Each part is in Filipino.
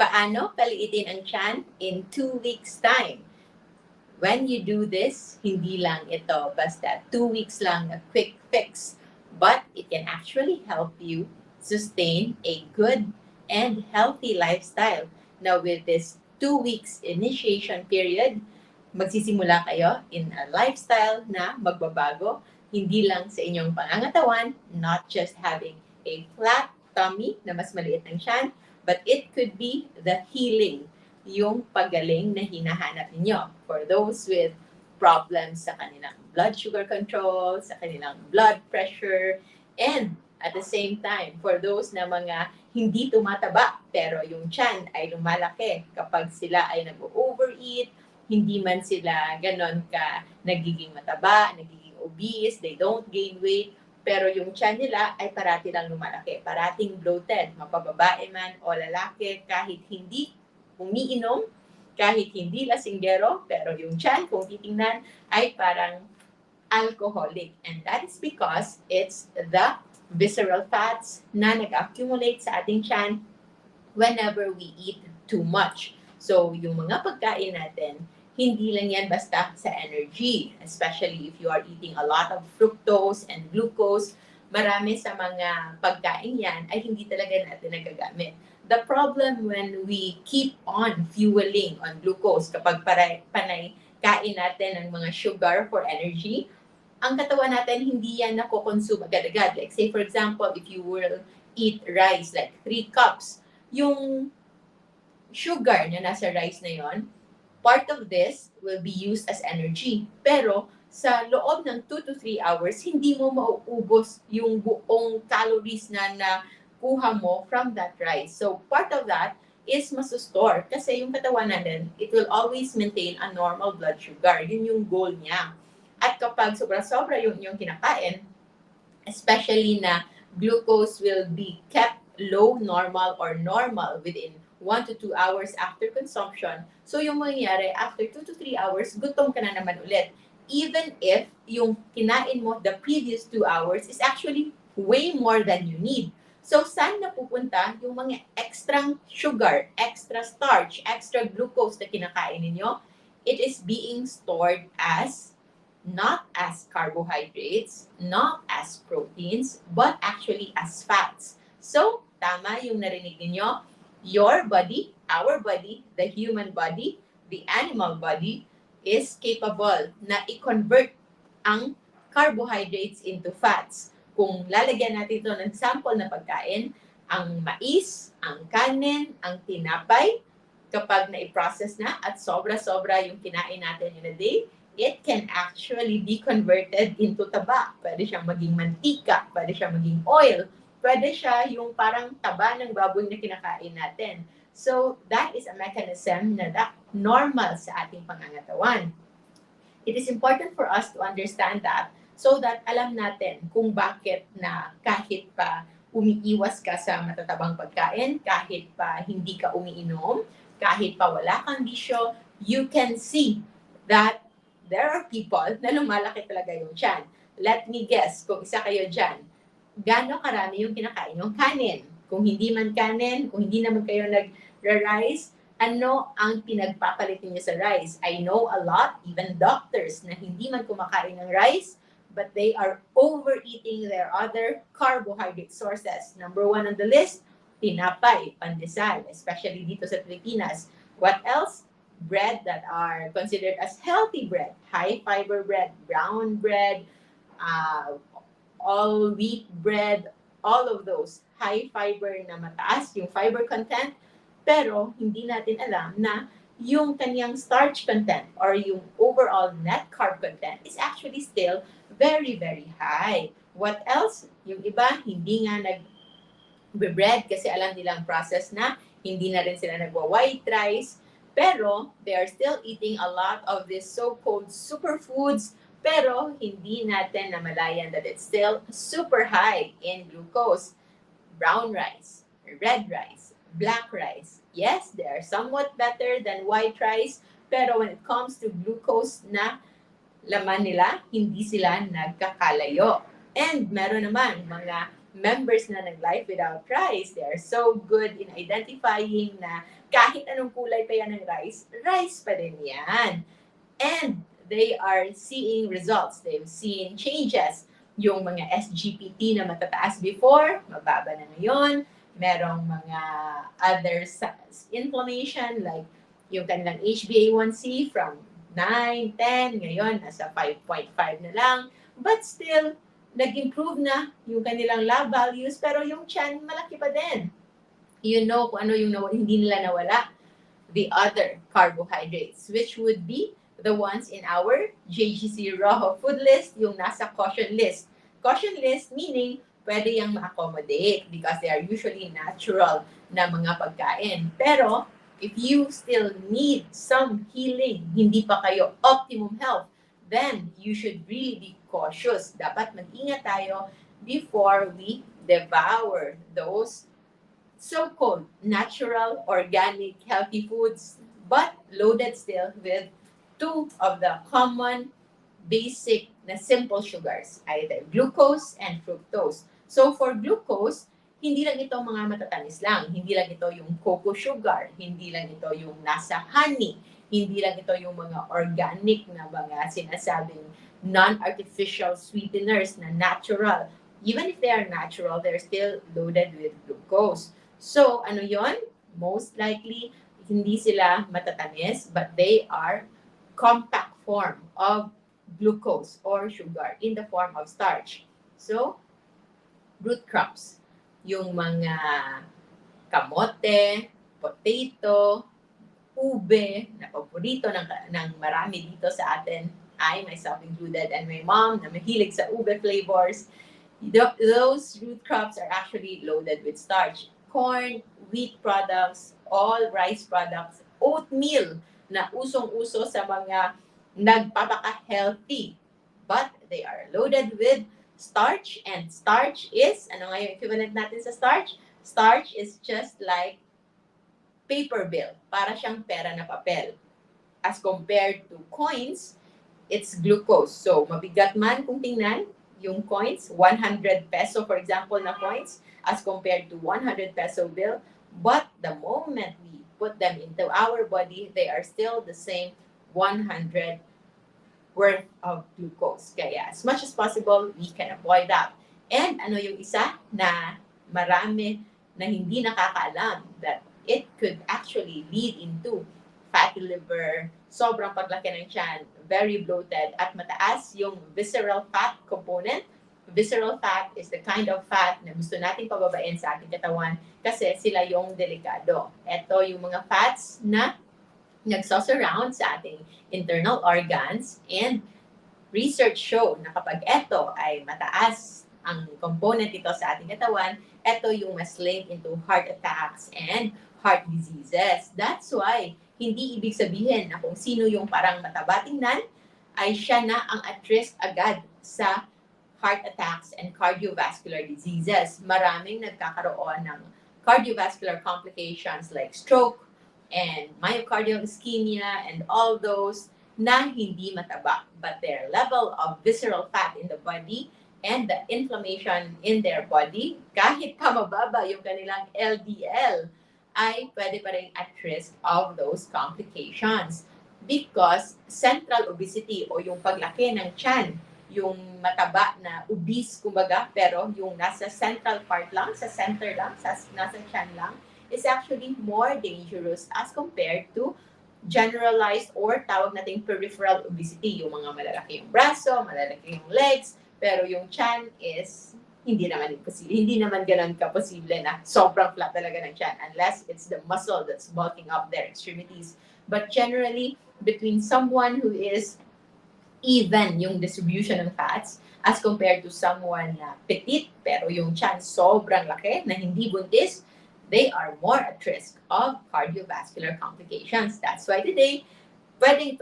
Paano paliitin ang tiyan in 2 weeks time? When you do this, hindi lang ito basta 2 weeks lang a quick fix, but it can actually help you sustain a good and healthy lifestyle. Now with this 2 weeks initiation period, magsisimula kayo in a lifestyle na magbabago, hindi lang sa inyong pangangatawan, not just having a flat tummy na mas maliit ang tiyan, but it could be the healing, yung pagaling na hinahanap ninyo. For those with problems sa kanilang blood sugar control, sa kanilang blood pressure, and at the same time, for those na mga hindi tumataba, pero yung tiyan ay lumalaki kapag sila ay nag-overeat, hindi man sila ganon ka nagiging mataba, nagiging obese, they don't gain weight, pero yung tiyan nila ay parati lang lumalaki, parating bloated, mapababae man o lalaki, kahit hindi umiinom, kahit hindi lasinggero, pero yung tiyan, kung titingnan, ay parang alcoholic. And that is because it's the visceral fats na nag-accumulate sa ating tiyan whenever we eat too much. So, yung mga pagkain natin, hindi lang yan basta sa energy, especially if you are eating a lot of fructose and glucose. Marami sa mga pagkain yan ay hindi talaga natin nagagamit. The problem when we keep on fueling on glucose, kapag panay kain natin ng mga sugar for energy, ang katawan natin hindi yan nako-consume agad-agad. Like say for example, if you will eat rice, like 3 cups, yung sugar na nasa rice na yon, part of this will be used as energy. Pero sa loob ng 2 to 3 hours, hindi mo mauubos yung buong calories na nakuha mo from that rice. So part of that is masustore kasi yung katawan natin, it will always maintain a normal blood sugar. Yun yung goal niya. At kapag sobra-sobra yung kinakain, especially na glucose will be kept low normal or normal within 1 to 2 hours after consumption. So yung mangyayari, after 2 to 3 hours, gutom ka na naman ulit. Even if yung kinain mo the previous 2 hours is actually way more than you need. So saan napupunta yung mga extra sugar, extra starch, extra glucose na kinakain ninyo? It is being stored as not as carbohydrates, not as proteins, but actually as fats. So, tama yung narinig ninyo, your body, our body, the human body, the animal body is capable na i-convert ang carbohydrates into fats. Kung lalagyan natin ito ng sample na pagkain, ang mais, ang kanin, ang tinapay, kapag na-process na at sobra-sobra yung kinain natin in a day, it can actually be converted into taba. Pwede siyang maging mantika, pwede siyang maging oil, pwede siya yung parang taba ng baboy na kinakain natin. So, that is a mechanism na normal sa ating pangangatawan. It is important for us to understand that so that alam natin kung bakit na kahit pa umiiwas ka sa matatabang pagkain, kahit pa hindi ka umiinom, kahit pa wala kang bisyo, you can see that there are people na lumalaki talaga yung tiyan. Let me guess, kung isa kayo dyan, gaano karami yung kinakain yung kanin? Kung hindi man kanin, kung hindi naman kayo nag-rice, ano ang pinagpapalitin niyo sa rice? I know a lot, even doctors, na hindi man kumakain ng rice, but they are overeating their other carbohydrate sources. Number 1 on the list, tinapay, pandesal, especially dito sa Pilipinas. What else? Bread that are considered as healthy bread, high fiber bread, brown bread, all wheat bread, all of those high fiber na mataas yung fiber content, pero hindi natin alam na yung kanyang starch content or yung overall net carb content is actually still very, very high. What else? Yung iba, hindi nga nag-bread kasi alam nilang process na, hindi na rin sila nagwa-white rice, pero they are still eating a lot of these so-called superfoods, pero hindi natin namalayan that it's still super high in glucose. Brown rice, red rice, black rice. Yes, they are somewhat better than white rice, pero when it comes to glucose na laman nila, hindi sila nagkakalayo. And meron naman mga members na ng Life Without Rice. They are so good in identifying na kahit anong kulay pa yan ng rice, rice pa din yan. And they are seeing results. They've seen changes. Yung mga SGPT na matataas before, mababa na ngayon. Merong mga other inflammation like yung kanilang HbA1c from 9, 10, ngayon nasa 5.5 na lang. But still, nag-improve na yung kanilang lab values, pero yung tiyan malaki pa din. You know kung ano yung hindi nila nawala? The other carbohydrates, which would be the ones in our JGC Raw food list, yung nasa caution list. Caution list meaning pwede yung ma-accommodate because they are usually natural na mga pagkain. Pero if you still need some healing, hindi pa kayo optimum health, then you should really be cautious. Dapat mag-ingat tayo before we devour those so-called natural, organic, healthy foods, but loaded still with two of the common basic na simple sugars, either glucose and fructose. So for glucose, hindi lang ito mga matatamis lang, hindi lang ito yung cocoa sugar, hindi lang ito yung nasa honey, hindi lang ito yung mga organic na mga sinasabing non-artificial sweeteners na natural. Even if they are natural, they're still loaded with glucose. So, ano yon? Most likely, hindi sila matatamis, but they are compact form of glucose or sugar in the form of starch. So, root crops, yung mga kamote, potato, ube, na paborito ng marami dito sa atin, I myself included, and my mom na mahilig sa ube flavors, those root crops are actually loaded with starch. Corn, wheat products, all rice products, oatmeal na usong-uso sa mga nagpapaka-healthy. But they are loaded with starch, and starch is, ano nga yung equivalent natin sa starch? Starch is just like paper bill. Para siyang pera na papel. As compared to coins, it's glucose. So, mabigat man kung tingnan, yung coins, 100 peso, for example, na coins, as compared to 100 peso bill. But the moment we put them into our body, they are still the same 100 worth of glucose. Kaya as much as possible, we can avoid that. And ano yung isa na marami na hindi nakakaalam, that it could actually lead into fatty liver, sobrang paglaki ng tiyan, very bloated, at mataas yung visceral fat component. Visceral fat is the kind of fat na gusto natin pababain sa ating katawan kasi sila yung delikado. Ito yung mga fats na nagsasurround sa ating internal organs, and research show na kapag ito ay mataas ang component ito sa ating katawan, ito yung mas linked into heart attacks and heart diseases. That's why hindi ibig sabihin na kung sino yung parang mataba tingnan ay siya na ang at risk agad sa heart attacks and cardiovascular diseases. Maraming nagkakaroon ng cardiovascular complications like stroke and myocardial ischemia and all those na hindi mataba, but their level of visceral fat in the body and the inflammation in their body, kahit pa mababa yung kanilang LDL, ay pwede pa rin at risk of those complications. Because central obesity o yung paglaki ng tiyan, yung mataba na obese kumbaga, pero yung nasa central part lang, sa center lang, nasa tiyan lang, is actually more dangerous as compared to generalized or tawag nating peripheral obesity, yung mga malalaki yung braso, malalaki yung legs, pero yung tiyan is hindi naman imposible. Hindi naman ganun ka-posible na sobrang flat talaga ng tiyan unless it's the muscle that's bulking up their extremities. But generally, between someone who is even yung distribution ng fats as compared to someone na petite pero yung tiyan sobrang laki na hindi buntis, they are more at risk of cardiovascular complications. That's why today, pwede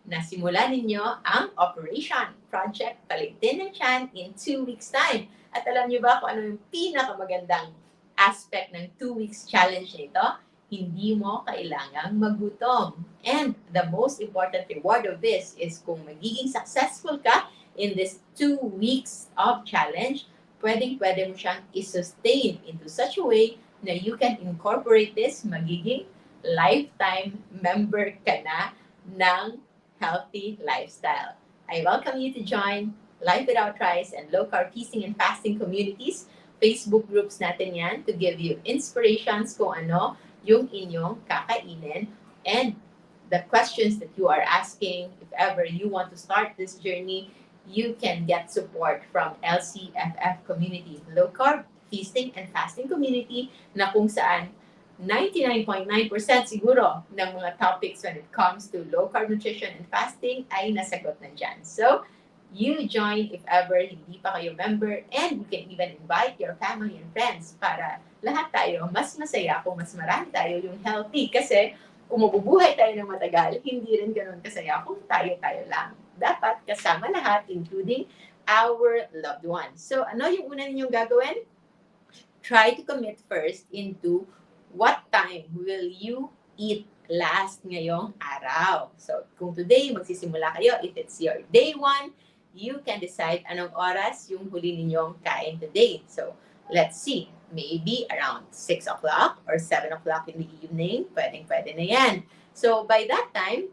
na simulan ninyo ang Operation Project Paliitin ng Tiyan in 2 weeks' time. At alam niyo ba kung ano yung pinakamagandang aspect ng 2 weeks challenge nito? Hindi mo kailangang magutom. And the most important reward of this is kung magiging successful ka in this 2 weeks of challenge, pwedeng-pwede mo siyang i-sustain into such a way na you can incorporate this, magiging lifetime member ka na ng healthy lifestyle. I welcome you to join Life Without Rice and Low Carb Feasting and Fasting communities. Facebook groups natin yan to give you inspirations kung ano yung inyong kakainin and the questions that you are asking. If ever you want to start this journey, you can get support from LCFF community, Low Carb Feasting and Fasting community, na kung saan 99.9% siguro ng mga topics when it comes to low carb nutrition and fasting ay nasagot na dyan. So, you join if ever hindi pa kayo member, and you can even invite your family and friends para lahat tayo mas masaya kung mas marami tayo yung healthy. Kasi kung mabubuhay tayo ng matagal, hindi rin ganun kasaya kung tayo-tayo lang. Dapat kasama lahat, including our loved ones. So, ano yung una ninyong gagawin? Try to commit first into what time will you eat last ngayong araw. So, kung today magsisimula kayo, if it's your day 1, you can decide anong oras yung huli ninyong kain today. So, let's see. Maybe around 6 o'clock or 7 o'clock in the evening. Pwedeng-pwede na yan. So, by that time,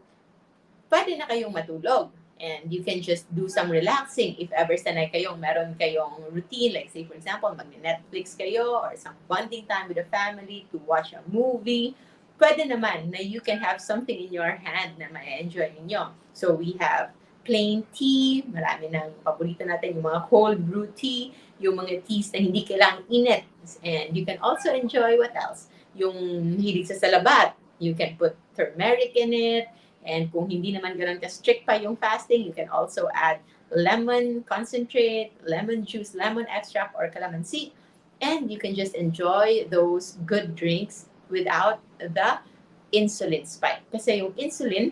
pwede na kayong matulog. And you can just do some relaxing if ever sanay kayong meron kayong routine. Like say, for example, mag-Netflix kayo or some bonding time with the family to watch a movie. Pwede naman na you can have something in your hand na ma-enjoy ninyo. So we have plain tea. Marami ng paborito natin, yung mga cold brew tea, yung mga teas na hindi kailangang init. And you can also enjoy what else? Yung hilig sa salabat. You can put turmeric in it. And kung hindi naman ganun ka-strict pa yung fasting, you can also add lemon concentrate, lemon juice, lemon extract, or calamansi. And you can just enjoy those good drinks without the insulin spike. Kasi yung insulin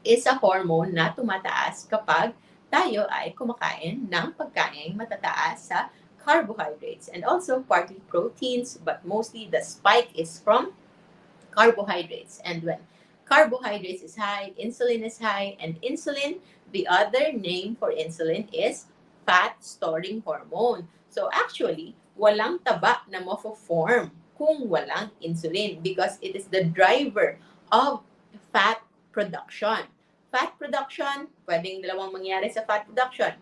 is a hormone na tumataas kapag tayo ay kumakain ng pagkain matataas sa carbohydrates and also partly proteins, but mostly the spike is from carbohydrates. And when carbohydrates is high, insulin is high, and insulin, the other name for insulin is fat storing hormone. So actually, walang taba na mafo-form kung walang insulin because it is the driver of fat production. Fat production, pwedeng dalawang mangyari sa fat production.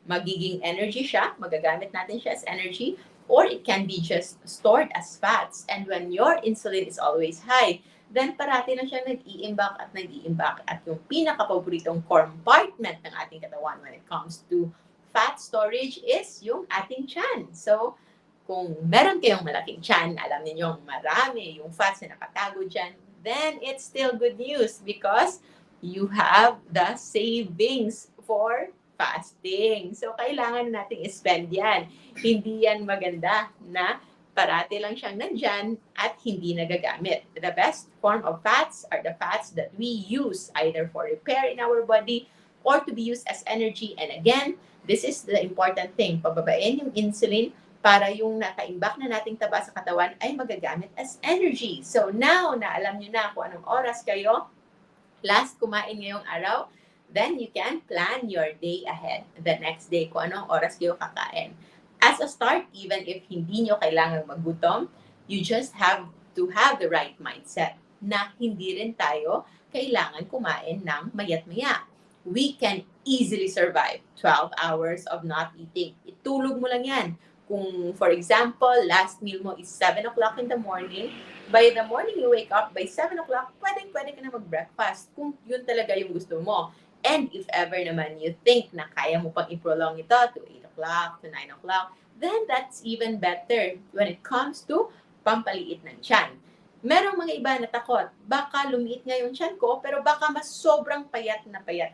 Magiging energy siya, magagamit natin siya as energy, or it can be just stored as fats. And when your insulin is always high, then parati na siya nag-iimbak at nag-iimbak. At yung pinaka-paboritong compartment ng ating katawan when it comes to fat storage is yung ating tiyan. So, kung meron kayong malaking tiyan, alam ninyong marami yung fats na nakatago dyan, then it's still good news because you have the savings for fasting. So, kailangan nating spend yan. Hindi yan maganda na parati lang siyang nandyan at hindi nagagamit. The best form of fats are the fats that we use either for repair in our body or to be used as energy. And again, this is the important thing. Pababain yung insulin para yung nakaimbak na nating taba sa katawan ay magagamit as energy. So now na alam nyo na kung anong oras kayo last kumain ngayong araw, then you can plan your day ahead. The next day, kung anong oras kayo kakain. As a start, even if hindi nyo kailangang magutom, you just have to have the right mindset na hindi rin tayo kailangan kumain ng mayat-maya. We can easily survive 12 hours of not eating. Itulog mo lang yan. Kung, for example, last meal mo is 7 o'clock in the morning, by the morning you wake up, by 7 o'clock, pwede ka na mag-breakfast kung yun talaga yung gusto mo. And if ever naman you think na kaya mo pang i-prolong ito to 8 o'clock, to 9 o'clock, then that's even better when it comes to pampaliit ng tiyan. Merong mga iba na takot, baka lumiit nga yung tiyan ko, pero baka mas sobrang payat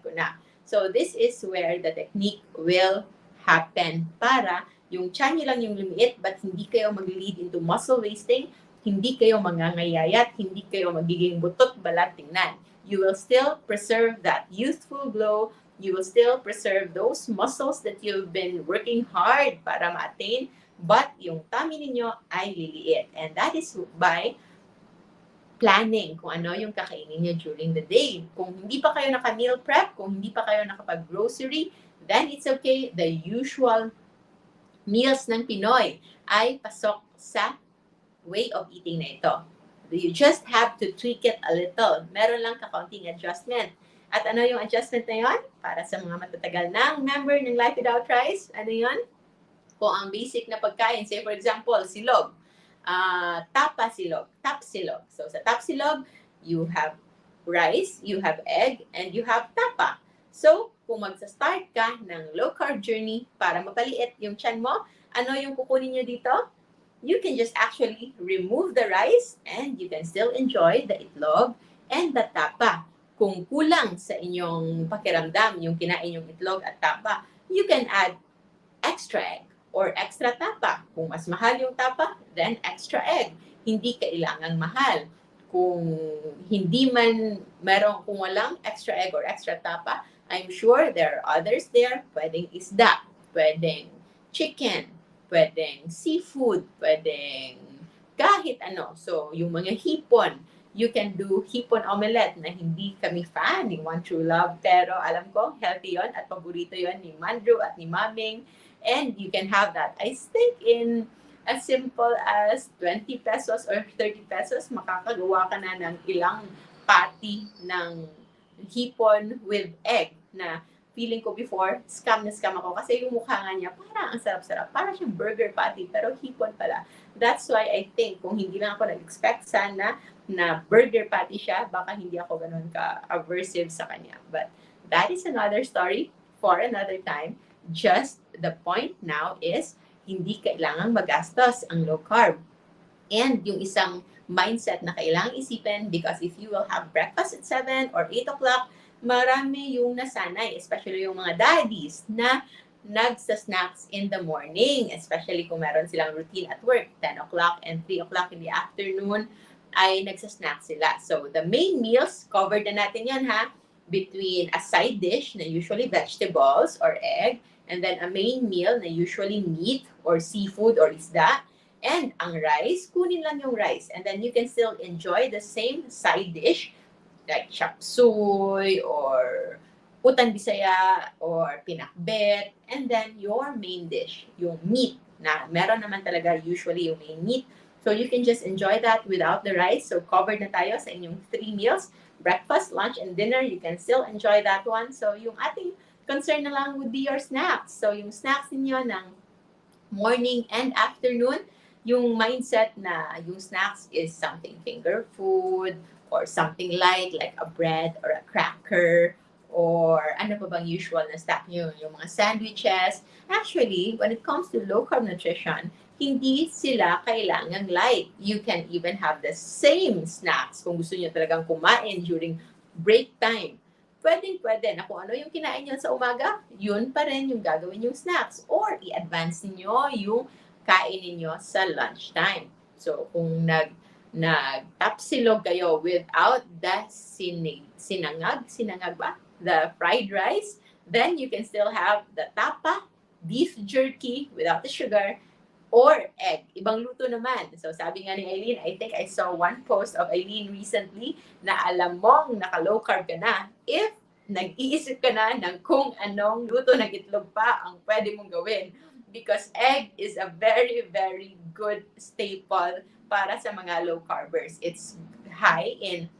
ko na. So this is where the technique will happen para yung tiyan nyo lang yung lumiit but hindi kayo mag-lead into muscle wasting, hindi kayo mangangayayat, hindi kayo magiging butot balat tingnan. You will still preserve that youthful glow. You will still preserve those muscles that you've been working hard para ma-attain, but yung tummy ninyo ay liliit. And that is by planning kung ano yung kakainin nyo during the day. Kung hindi pa kayo naka-meal prep, kung hindi pa kayo nakapag-grocery, then it's okay. The usual meals ng Pinoy ay pasok sa way of eating na ito. You just have to tweak it a little. Meron lang kakaunting adjustment. At ano yung adjustment na yon? Para sa mga matatagal ng member ng Life Without Rice, ano yon? Kung ang basic na pagkain, say for example, silog, tapa silog, tap silog. So sa tap silog, you have rice, you have egg, and you have tapa. So, kung magsa-start ka ng low-carb journey para mapaliit yung tiyan mo, ano yung kukunin nyo dito? You can just actually remove the rice and you can still enjoy the itlog and the tapa. Kung kulang sa inyong pakiramdam yung kinain yung itlog at tapa, you can add extra egg or extra tapa. Kung mas mahal yung tapa, then extra egg. Hindi kailangang mahal. Kung hindi man kung walang extra egg or extra tapa, I'm sure there are others there. Pwedeng isda, pwedeng chicken, pwedeng seafood, pwedeng kahit ano. So, yung mga hipon, you can do hipon omelette na hindi kami fan ni One True Love. Pero alam ko, healthy yon at paborito yon ni Mandrew at ni Maming. And you can have that, I think, in as simple as 20 pesos or 30 pesos, makakagawa ka na ng ilang patty ng hipon with egg na feeling ko before, scam na scam ako kasi yung mukha nga niya, parang ang sarap-sarap. Parang siyang burger patty, pero hipon pala. That's why I think, kung hindi lang ako nag-expect sana na burger patty siya, baka hindi ako ganun ka-aversive sa kanya. But that is another story for another time. Just the point now is, hindi kailangang magastos ang low carb. And yung isang mindset na kailangang isipin, because if you will have breakfast at 7 or 8 o'clock, marami yung nasanay, especially yung mga daddies na nagsa-snacks in the morning, especially kung meron silang routine at work, 10 o'clock and 3 o'clock in the afternoon, ay nagsa-snack sila. So, the main meals, covered na natin yan ha, between a side dish na usually vegetables or egg, and then a main meal na usually meat or seafood or isda, and ang rice, kunin lang yung rice. And then you can still enjoy the same side dish like chop suey or utan bisaya or pinakbet, and then your main dish, yung meat na meron naman talaga usually yung main meat. So you can just enjoy that without the rice. So covered na tayo sa inyong 3 meals, breakfast, lunch, and dinner. You can still enjoy that one. So yung ating concern na lang would be your snacks. So yung snacks niyo ng morning and afternoon, yung mindset na yung snacks is something finger food or something like a bread or a cracker or ano pa bang usual na snack nyo, yung mga sandwiches. Actually, when it comes to low-carb nutrition, hindi sila kailangang light. You can even have the same snacks kung gusto nyo talagang kumain during break time. Pwede na kung ano yung kinain nyo sa umaga, yun pa rin yung gagawin yung snacks. Or i-advance niyo yung kainin nyo sa lunchtime. So, kung nagtapsilog kayo without the sinangag ba? The fried rice, then you can still have the tapa, beef jerky without the sugar, or egg. Ibang luto naman. So, sabi nga ni Eileen, I think I saw one post of Eileen recently na alam mong naka-low carb ka na if nag-iisip ka na ng kung anong luto ng itlog pa ang pwede mong gawin. Because egg is a very, very good staple para sa mga low carbers. It's high in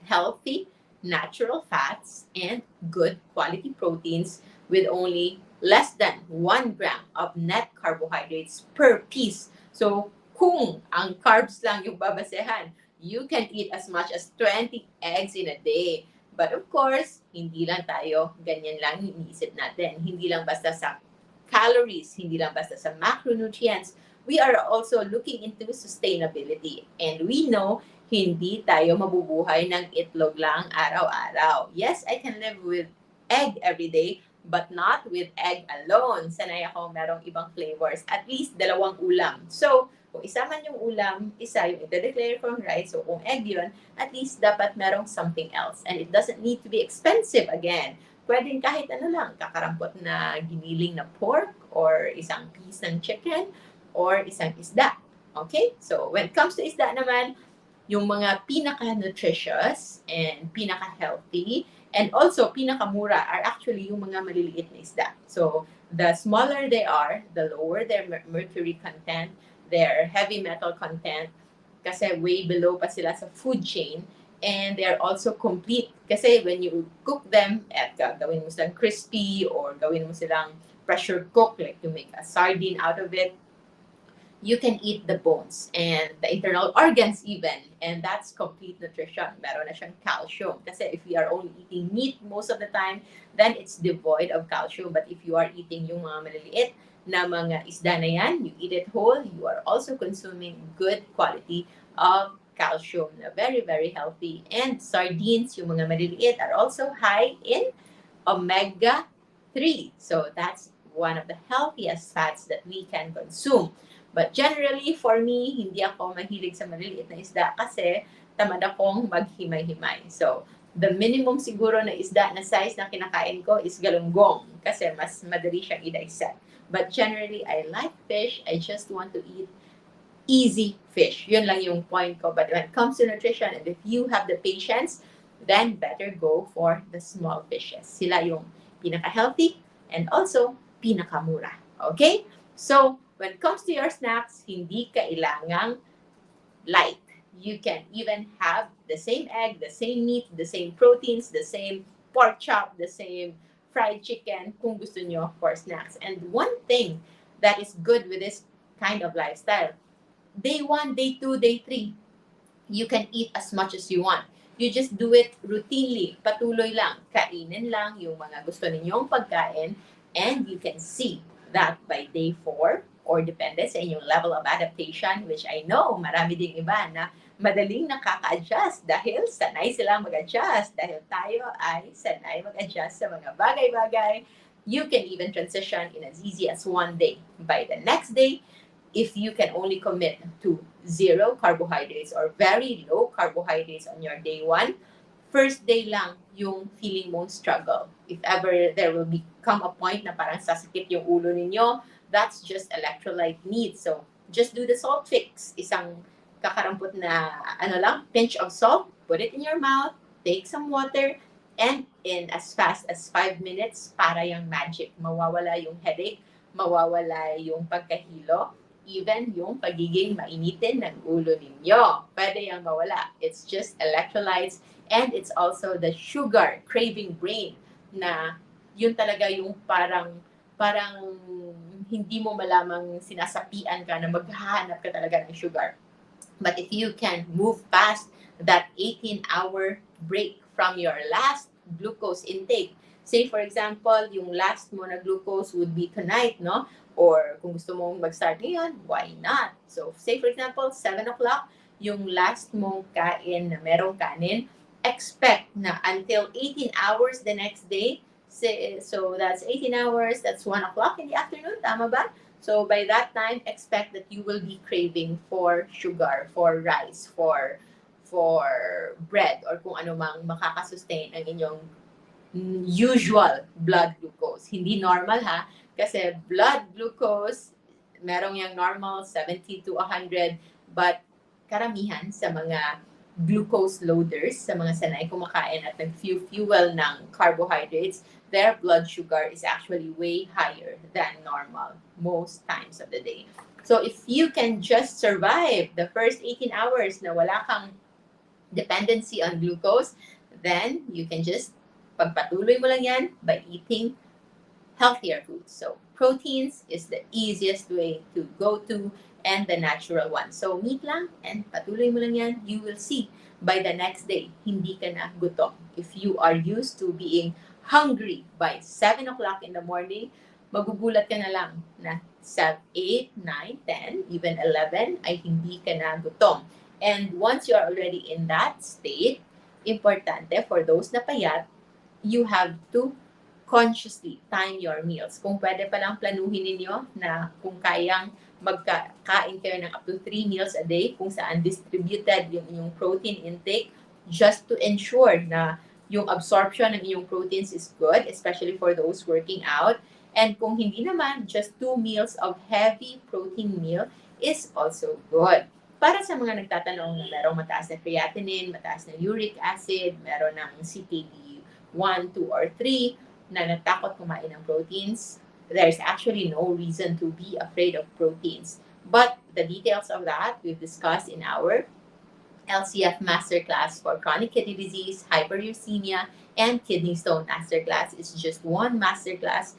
healthy, natural fats and good quality proteins with only less than 1 gram of net carbohydrates per piece. So, kung ang carbs lang yung babasehan, you can eat as much as 20 eggs in a day. But of course, hindi lang tayo ganyan lang iniisip natin. Hindi lang basta sa calories, hindi lang basta sa macronutrients. We are also looking into sustainability. And we know, hindi tayo mabubuhay ng itlog lang araw-araw. Yes, I can live with egg every day, but not with egg alone. Sanay ako merong ibang flavors. At least 2 ulam. So, kung isa man yung ulam, isa yung ita-declare from rice. So, kung egg yun, at least dapat merong something else. And it doesn't need to be expensive again. Pwedeng kahit ano lang, kakarampot na giniling na pork or isang piece ng chicken or isang isda. Okay? So, when it comes to isda naman, yung mga pinaka-nutritious and pinaka-healthy and also pinaka-mura are actually yung mga maliliit na isda. So, The smaller they are, the lower their mercury content, their heavy metal content, kasi way below pa sila sa food chain. And they're also complete. Kasi when you cook them, at gawin mo silang crispy or gawin mo silang pressure cook, like you make a sardine out of it, you can eat the bones and the internal organs even. And that's complete nutrition. Meron na siyang calcium. Kasi if we are only eating meat most of the time, then it's devoid of calcium. But if you are eating yung mga maliliit na mga isda na yan, you eat it whole, you are also consuming good quality of calcium na very, very healthy. And sardines, yung mga maliliit, are also high in omega 3. So that's one of the healthiest fats that we can consume. But generally, for me, hindi ako mahilig sa maliliit na isda kasi tamad akong maghimay-himay. So, the minimum siguro na isda na size na kinakain ko is galunggong kasi mas madali siyang i-dissect. But generally, I like fish. I just want to eat easy fish. Yun lang yung point ko. But when it comes to nutrition, and if you have the patience, then better go for the small fishes. Sila yung pinaka-healthy and also pinakamura. Okay? So, when it comes to your snacks, hindi kailangang light. You can even have the same egg, the same meat, the same proteins, the same pork chop, the same fried chicken kung gusto nyo for snacks. And one thing that is good with this kind of lifestyle, day 1, day 2, day 3, you can eat as much as you want. You just do it routinely. Patuloy lang. Kainin lang yung mga gusto ninyong pagkain and you can see that by day 4 or depende sa inyong level of adaptation, which I know marami ding iba na madaling nakaka-adjust dahil sanay silang mag-adjust. Dahil tayo ay sanay mag-adjust sa mga bagay-bagay. You can even transition in as easy as 1 day. By the next day, if you can only commit to 0 carbohydrates or very low carbohydrates on your day 1, first day lang yung feeling mong struggle. If ever there will become a point na parang sasakit yung ulo ninyo, that's just electrolyte needs. So, just do the salt fix. Isang kakarampot na pinch of salt, put it in your mouth, take some water, and in as fast as 5 minutes, para yung magic. Mawawala yung headache, mawawala yung pagkahilo, even yung pagiging mainitin ng ulo ninyo. Pwede yung mawala. It's just electrolytes and it's also the sugar craving brain na yun talaga yung parang hindi mo malamang sinasapian ka na maghahanap ka talaga ng sugar. But if you can move past that 18-hour break from your last glucose intake, say for example, yung last mo na glucose would be tonight, no? Or kung gusto mong mag-start ngayon, why not? So, say for example, 7 o'clock, yung last mong kain na merong kanin, expect na until 18 hours the next day, so that's 18 hours, that's 1 o'clock in the afternoon, tama ba? So by that time, expect that you will be craving for sugar, for rice, for bread, or kung ano mang makakasustain ang inyong usual blood glucose. Hindi normal ha, kasi blood glucose, merong yung normal 70 to 100, but karamihan sa mga glucose loaders, sa mga sanay kumakain at nag-fuel ng carbohydrates, their blood sugar is actually way higher than normal most times of the day. So if you can just survive the first 18 hours na wala kang dependency on glucose, then you can just pagpatuloy mo lang yan by eating healthier foods. So proteins is the easiest way to go to and the natural one. So meat lang and patuloy mo lang yan, you will see by the next day, hindi ka na gutom. If you are used to being hungry by 7 o'clock in the morning, magugulat ka na lang na 8, 9, 10, even 11 ay hindi ka na gutom. And once you are already in that state, importante for those na payat, you have to consciously time your meals. Kung pwede palang planuhin ninyo na kung kayang magkain kayo ng up to 3 meals a day, kung saan distributed yung inyong protein intake, just to ensure na yung absorption ng inyong proteins is good, especially for those working out. And kung hindi naman, just 2 meals of heavy protein meal is also good. Para sa mga nagtatanong na merong mataas na creatinine, mataas na uric acid, meron ng CKD 1, 2, or 3, na natakot kumain ng proteins, there's actually no reason to be afraid of proteins. But the details of that we've discussed in our LCF Masterclass for chronic kidney disease, hyperuricemia, and kidney stone masterclass. It's just one masterclass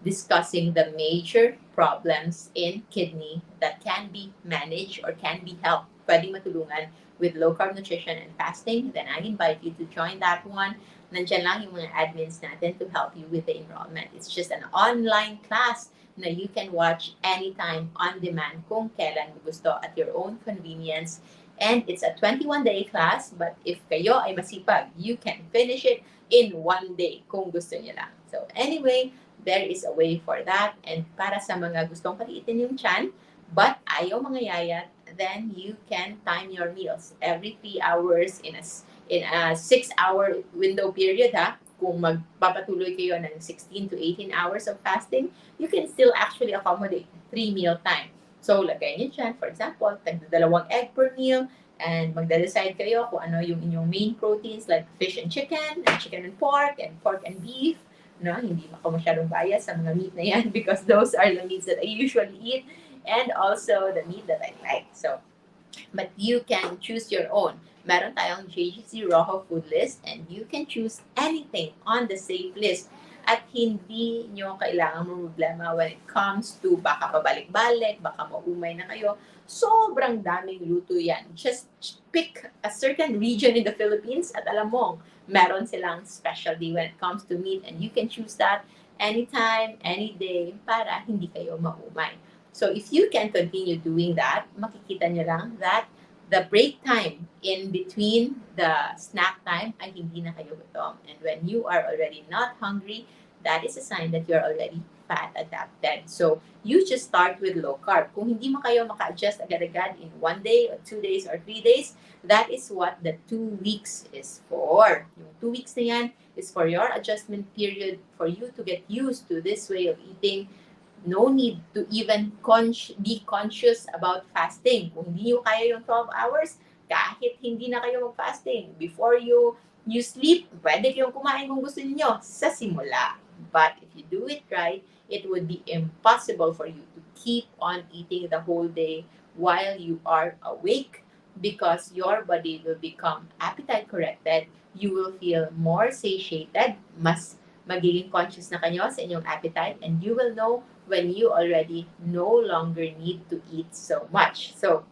discussing the major problems in kidney that can be managed or can be helped. Pwedeng matulungan with low carb nutrition and fasting. Then I invite you to join that one. Nandiyan lang yung mga admins natin to help you with the enrollment. It's just an online class na you can watch anytime on demand kung kailan mo gusto at your own convenience. And it's a 21-day class, but if kayo ay masipag, you can finish it in one day kung gusto niyo lang. So anyway, there is a way for that. And para sa mga gustong paliitin yung tiyan, but ayaw mangayayat, then you can time your meals every 3 hours in a 6-hour window period, ha. Kung magpapatuloy kayo ng 16 to 18 hours of fasting, you can still actually accommodate 3 meal time. So, lagay niyo dyan, for example, tagdadalawang egg per meal, and magde-decide kayo kung ano yung inyong main proteins like fish and chicken and pork and beef. No, hindi ako masyadong bias sa mga meat na yan because those are the meats that I usually eat and also the meat that I like. So, but you can choose your own. Meron tayong JGC Rojo food list and you can choose anything on the safe list at hindi nyo kailangan problema when it comes to baka pabalik-balik, baka maumay na kayo. Sobrang daming luto yan. Just pick a certain region in the Philippines at alam mo, meron silang specialty when it comes to meat and you can choose that anytime, any day para hindi kayo maumay. So if you can continue doing that, makikita nyo lang that the break time in between the snack time ay hindi na kayo gutom. And when you are already not hungry, that is a sign that you're already fat adapted. So you just start with low carb. Kung hindi mo kayo maka-adjust agad-agad in 1 day or 2 days or 3 days, that is what the 2 weeks is for. Yung 2 weeks na yan is for your adjustment period for you to get used to this way of eating. No need to even be conscious about fasting. Kung hindi nyo kaya yung 12 hours, kahit hindi na kayo mag-fasting, before you sleep, pwede kayong kumain kung gusto niyo sa simula. But if you do it right, it would be impossible for you to keep on eating the whole day while you are awake because your body will become appetite corrected. You will feel more satiated, mas magiging conscious na kayo sa inyong appetite, and you will know when you already no longer need to eat so much. So,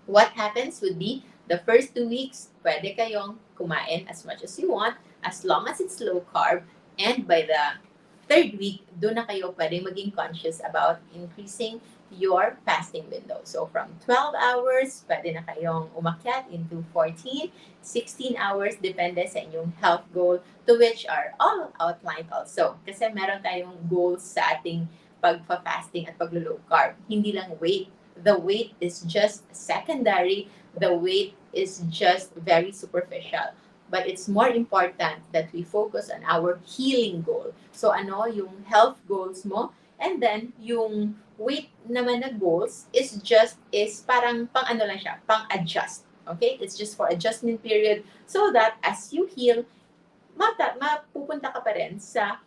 what happens would be the first 2 weeks, pwede kayong kumain as much as you want as long as it's low carb. And by the third week, doon na kayo pwede maging conscious about increasing your fasting window. So from 12 hours, pwede na kayong umakyat into 14, 16 hours, depende sa inyong health goal, to which are all outlined also. Kasi meron tayong goals sa ating pagpa-fasting at paglo-low carb. Hindi lang weight. The weight is just secondary. The weight is just very superficial. But it's more important that we focus on our healing goal. So ano yung health goals mo, and then yung weight naman na goals is parang pang ano lang siya, pang adjust. Okay? It's just for adjustment period so that as you heal, mapupunta ka pa rin sa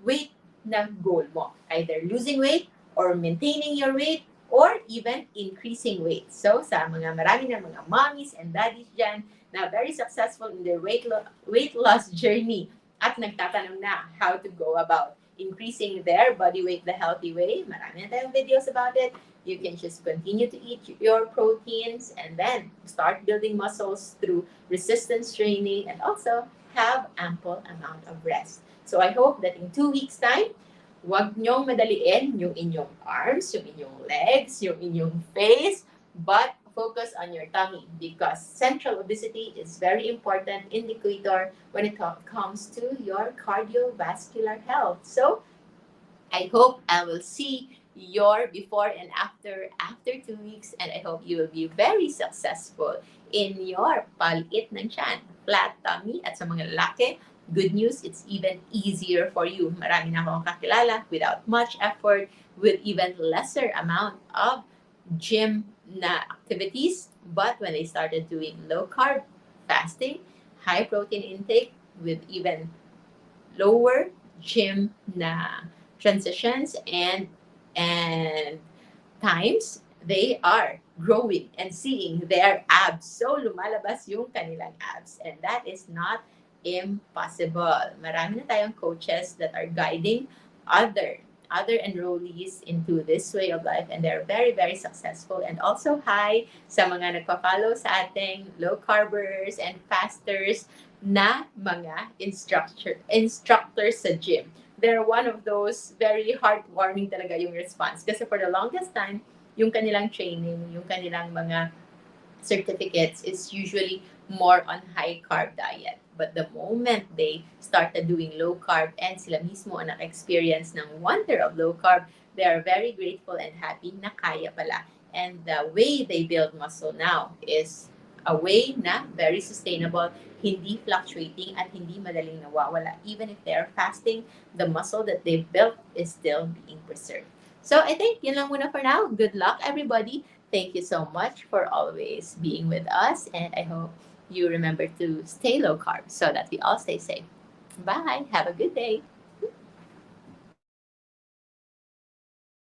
weight na goal mo. Either losing weight or maintaining your weight or even increasing weight. So sa marami na mga mommies and daddies dyan na very successful in their weight loss journey at nagtatanong na how to go about increasing their body weight the healthy way. Marami na tayong videos about it. You can just continue to eat your proteins and then start building muscles through resistance training and also have ample amount of rest. So I hope that in 2 weeks' time, wag nyong madaliin yung inyong arms, yung inyong legs, yung inyong face, but focus on your tummy because central obesity is very important indicator when it comes to your cardiovascular health. So I hope I will see your before and after 2 weeks, and I hope you will be very successful in your paliit ng tiyan, flat tummy, at sa mga lalaki, good news, it's even easier for you. Marami na akong kakilala without much effort, with even lesser amount of gym na activities, but when they started doing low carb fasting, high protein intake with even lower gym na transitions and times, they are growing and seeing their abs. So, lumalabas yung kanilang abs. And that is not impossible. Marami na tayong coaches that are guiding other enrollees into this way of life, and they're very, very successful. And also, hi sa mga nagpa-follow sa ating low carbers and fasters na mga instructors sa gym. They're one of those very heartwarming talaga yung response. Kasi for the longest time, yung kanilang training, yung kanilang mga certificates is usually more on high carb diet. But the moment they started doing low carb and sila mismo ang naka-experience ng wonder of low carb, they are very grateful and happy na kaya pala. And the way they build muscle now is a way na very sustainable, hindi fluctuating at hindi madaling nawawala. Even if they are fasting, the muscle that they've built is still being preserved. So I think yun lang muna for now. Good luck, everybody. Thank you so much for always being with us, and I hope you remember to stay low carb so that we all stay safe. Bye. Have a good day.